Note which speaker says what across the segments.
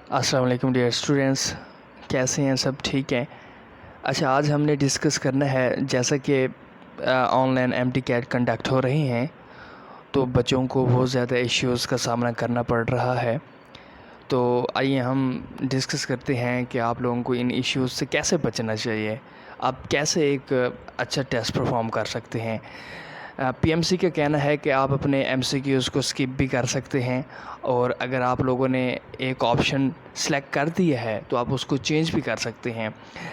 Speaker 1: السلام علیکم dear students, کیسے ہیں؟ سب ٹھیک ہیں؟ اچھا، آج ہم نے ڈسکس کرنا ہے، جیسا کہ online MT CAT conduct ہو رہی ہیں تو بچوں کو بہت زیادہ ایشوز کا سامنا کرنا پڑ رہا ہے۔ تو آئیے ہم ڈسکس کرتے ہیں کہ آپ لوگوں کو ان ایشوز سے کیسے بچنا چاہیے، آپ کیسے ایک اچھا ٹیسٹ پرفارم کر سکتے ہیں۔ PMC کا کہنا ہے کہ آپ اپنے MCQs کو سکپ بھی کر سکتے ہیں، اور اگر آپ لوگوں نے ایک آپشن سلیکٹ کر دیا ہے تو آپ اس کو چینج بھی کر سکتے ہیں۔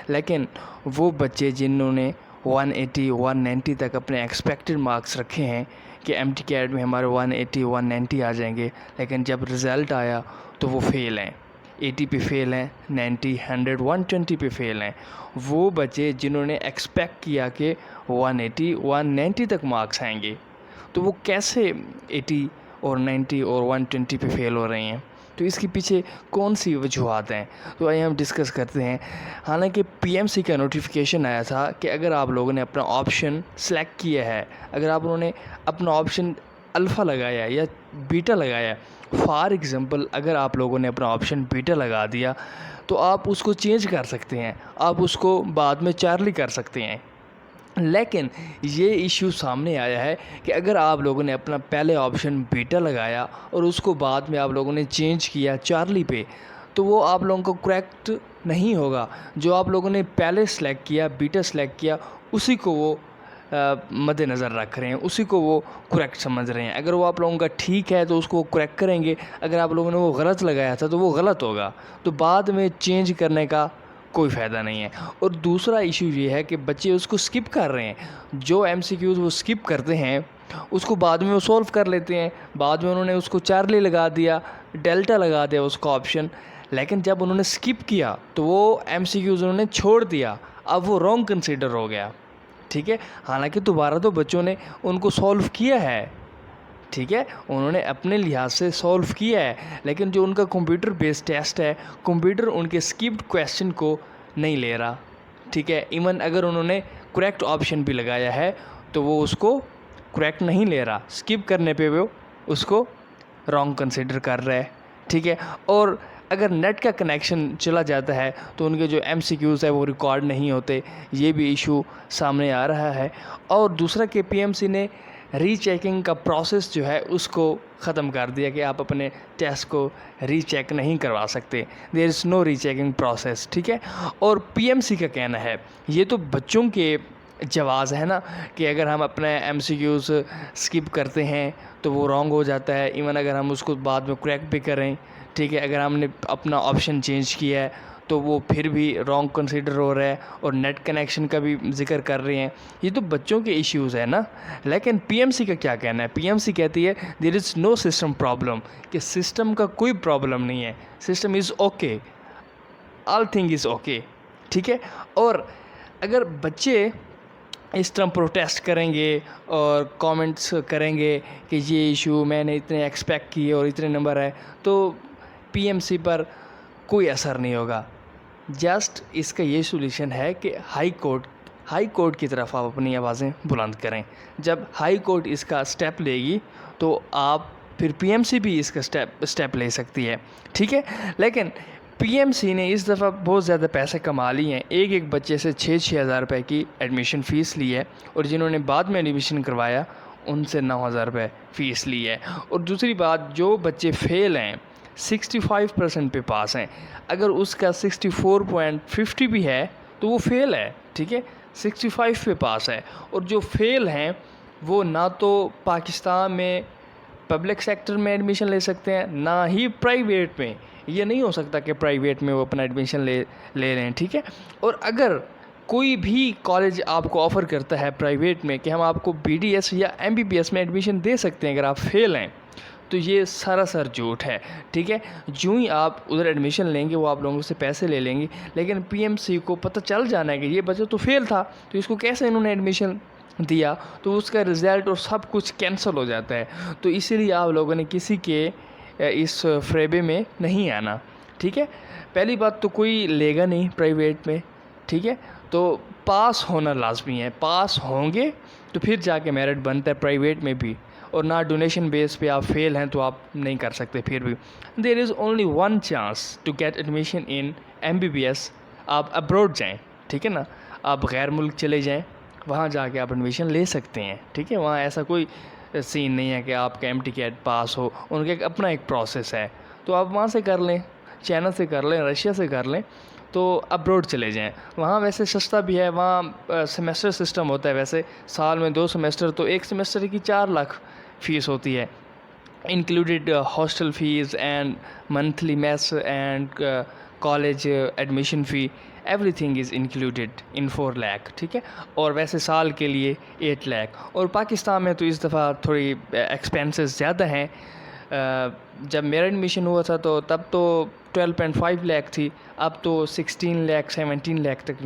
Speaker 1: لیکن وہ بچے جنہوں نے 180 190 تک اپنے ایکسپیکٹڈ مارکس رکھے ہیں کہ MT CAT میں ہمارے 180 190 آ جائیں گے، لیکن جب رزلٹ آیا تو وہ فیل ہیں، 80 پہ فیل ہیں، 90 100 120 پہ فیل ہیں۔ وہ بچے جنہوں نے ایکسپیکٹ کیا کہ 180 190 تک مارکس آئیں گے، تو وہ کیسے 80 اور 90 اور 120 پہ فیل ہو رہے ہیں؟ تو اس کے پیچھے کون سی وجوہات ہیں؟ تو آئیے ہم ڈسکس کرتے ہیں۔ حالانکہ PMC کا نوٹیفیکیشن آیا تھا کہ اگر آپ لوگوں نے اپنا آپشن سلیکٹ کیا ہے، اگر آپ انہوں نے اپنا آپشن الفا لگایا یا بیٹا لگایا، فار ایگزامپل اگر آپ لوگوں نے اپنا آپشن بیٹا لگا دیا تو آپ اس کو چینج کر سکتے ہیں، آپ اس کو بعد میں چارلی کر سکتے ہیں۔ لیکن یہ ایشو سامنے آیا ہے کہ اگر آپ لوگوں نے اپنا پہلے آپشن بیٹا لگایا اور اس کو بعد میں آپ لوگوں نے چینج کیا چارلی پہ، تو وہ آپ لوگوں کو کریکٹ نہیں ہوگا۔ جو آپ لوگوں نے پہلے سلیکٹ کیا، بیٹا سلیکٹ کیا، اسی کو وہ مد نظر رکھ رہے ہیں، اسی کو وہ کریکٹ سمجھ رہے ہیں۔ اگر وہ آپ لوگوں کا ٹھیک ہے تو اس کو وہ کریکٹ کریں گے، اگر آپ لوگوں نے وہ غلط لگایا تھا تو وہ غلط ہوگا، تو بعد میں چینج کرنے کا کوئی فائدہ نہیں ہے۔ اور دوسرا ایشو یہ ہے کہ بچے اس کو سکپ کر رہے ہیں، جو MCQs وہ سکپ کرتے ہیں اس کو بعد میں وہ سولو کر لیتے ہیں، بعد میں انہوں نے اس کو چارلی لگا دیا، ڈیلٹا لگا دیا اس کا آپشن، لیکن جب انہوں نے سکپ کیا تو وہ MCQs انہوں نے چھوڑ دیا، اب وہ رانگ کنسیڈر ہو گیا، ٹھیک ہے۔ حالانکہ دوبارہ تو بچوں نے ان کو سولو کیا ہے، ٹھیک ہے، انہوں نے اپنے لحاظ سے سولو کیا ہے، لیکن جو ان کا کمپیوٹر بیس ٹیسٹ ہے، کمپیوٹر ان کے سکپڈ کویسچن کو نہیں لے رہا، ٹھیک ہے۔ ایون اگر انہوں نے کریکٹ آپشن بھی لگایا ہے تو وہ اس کو کریکٹ نہیں لے رہا، سکپ کرنے پہ وہ اس کو رانگ کنسیڈر کر رہا ہے، ٹھیک ہے۔ اور اگر نیٹ کا کنیکشن چلا جاتا ہے تو ان کے جو MCQs ہے وہ ریکارڈ نہیں ہوتے، یہ بھی ایشو سامنے آ رہا ہے۔ اور دوسرا کہ PMC نے ری چیکنگ کا پروسیس جو ہے اس کو ختم کر دیا کہ آپ اپنے ٹیسٹ کو ری چیک نہیں کروا سکتے، دیر از نو ری چیکنگ پروسیس، ٹھیک ہے۔ اور PMC کا کہنا ہے، یہ تو بچوں کے جواز ہے نا، کہ اگر ہم اپنے MCQs سکپ کرتے ہیں تو وہ رانگ ہو جاتا ہے، ایون اگر ہم اس کو بعد میں کریکٹ بھی کریں، ٹھیک ہے، اگر ہم نے اپنا آپشن چینج کیا ہے تو وہ پھر بھی رانگ کنسیڈر ہو رہا ہے، اور نیٹ کنیکشن کا بھی ذکر کر رہے ہیں، یہ تو بچوں کے ایشوز ہیں نا۔ لیکن PMC کا کیا کہنا ہے؟ PMC کہتی ہے دیر از نو سسٹم پرابلم، کہ سسٹم کا کوئی پرابلم نہیں ہے، system is okay, all thing is okay, ٹھیک ہے۔ اور اگر بچے اس طرح پروٹیسٹ کریں گے اور کامنٹس کریں گے کہ یہ ایشو میں نے اتنے ایکسپیکٹ کیے اور اتنے نمبر ہے، تو PMC پر کوئی اثر نہیں ہوگا۔ جسٹ اس کا یہ سولوشن ہے کہ ہائی کورٹ کی طرف آپ اپنی آوازیں بلند کریں۔ جب ہائی کورٹ اس کا سٹیپ لے گی تو آپ پھر PMC بھی اس کا سٹیپ لے سکتی ہے، ٹھیک ہے۔ لیکن PMC نے اس دفعہ بہت زیادہ پیسے کما لی ہیں، ایک بچے سے 6 ہزار روپے کی ایڈمیشن فیس لی ہے، اور جنہوں نے بعد میں ایڈمیشن کروایا ان سے 9,000 روپے فیس لی ہے۔ اور دوسری بات، جو بچے فیل ہیں 65% پہ پاس ہیں، اگر اس کا 64.50 بھی ہے تو وہ فیل ہے، ٹھیک ہے، 65 پہ پاس ہے۔ اور جو فیل ہیں وہ نہ تو پاکستان میں پبلک سیکٹر میں ایڈمیشن لے سکتے ہیں، نہ ہی پرائیویٹ میں، یہ نہیں ہو سکتا کہ پرائیویٹ میں وہ اپنا ایڈمیشن لے لیں، ٹھیک ہے۔ اور اگر کوئی بھی کالج آپ کو آفر کرتا ہے پرائیویٹ میں کہ ہم آپ کو BDS یا MBBS میں ایڈمیشن دے سکتے ہیں اگر آپ فیل ہیں، تو یہ سراسر جھوٹ ہے، ٹھیک ہے۔ جو ہی آپ ادھر ایڈمیشن لیں گے وہ آپ لوگوں سے پیسے لے لیں گے، لیکن PMC کو پتہ چل جانا ہے کہ یہ بچہ تو فیل تھا، تو اس کو کیسے انہوں نے ایڈمیشن دیا، تو اس کا رزلٹ اور سب کچھ کینسل ہو جاتا ہے۔ تو اسی لیے آپ لوگوں نے کسی کے اس فریبے میں نہیں آنا، ٹھیک ہے۔ پہلی بات تو کوئی لے گا نہیں پرائیویٹ میں، ٹھیک ہے، تو پاس ہونا لازمی ہے، پاس ہوں گے تو پھر جا کے میرٹ بنتا ہے پرائیویٹ میں بھی، اور نہ ڈونیشن بیس پہ آپ فیل ہیں تو آپ نہیں کر سکتے. پھر بھی there is only one chance to get admission in MBBS. آپ ابروڈ جائیں, ٹھیک ہے نا, آپ غیر ملک چلے جائیں, وہاں جا کے آپ ایڈمیشن لے سکتے ہیں, ٹھیک ہے. وہاں ایسا کوئی سین نہیں ہے کہ آپ کا MTCAT پاس ہو, ان کا اپنا ایک پروسیس ہے. تو آپ وہاں سے کر لیں, چائنا سے کر لیں, رشیا سے کر لیں, تو ابروڈ چلے جائیں. وہاں ویسے سستا بھی ہے, وہاں سیمیسٹر سسٹم ہوتا ہے. ویسے سال میں 2 سیمیسٹر, تو ایک سیمیسٹر کی 4 لاکھ فیس ہوتی ہے, included hostel fees and monthly mess and college admission fee, everything is included in 4 lakh, ٹھیک ہے. اور ویسے سال کے لیے 8 لاکھ. اور پاکستان میں تو اس دفعہ تھوڑی ایکسپینسز زیادہ ہیں. جب میرا ایڈمیشن ہوا تھا تو تب تو 12.5 لاکھ تھی, اب تو 16 لاکھ 17 لاکھ تک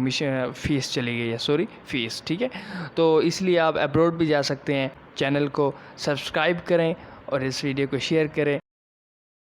Speaker 1: فیس چلی گئی ہے, فیس, ٹھیک ہے. تو اس لیے آپ ابروڈ بھی جا سکتے ہیں. چینل کو سبسکرائب کریں اور اس ویڈیو کو شیئر کریں.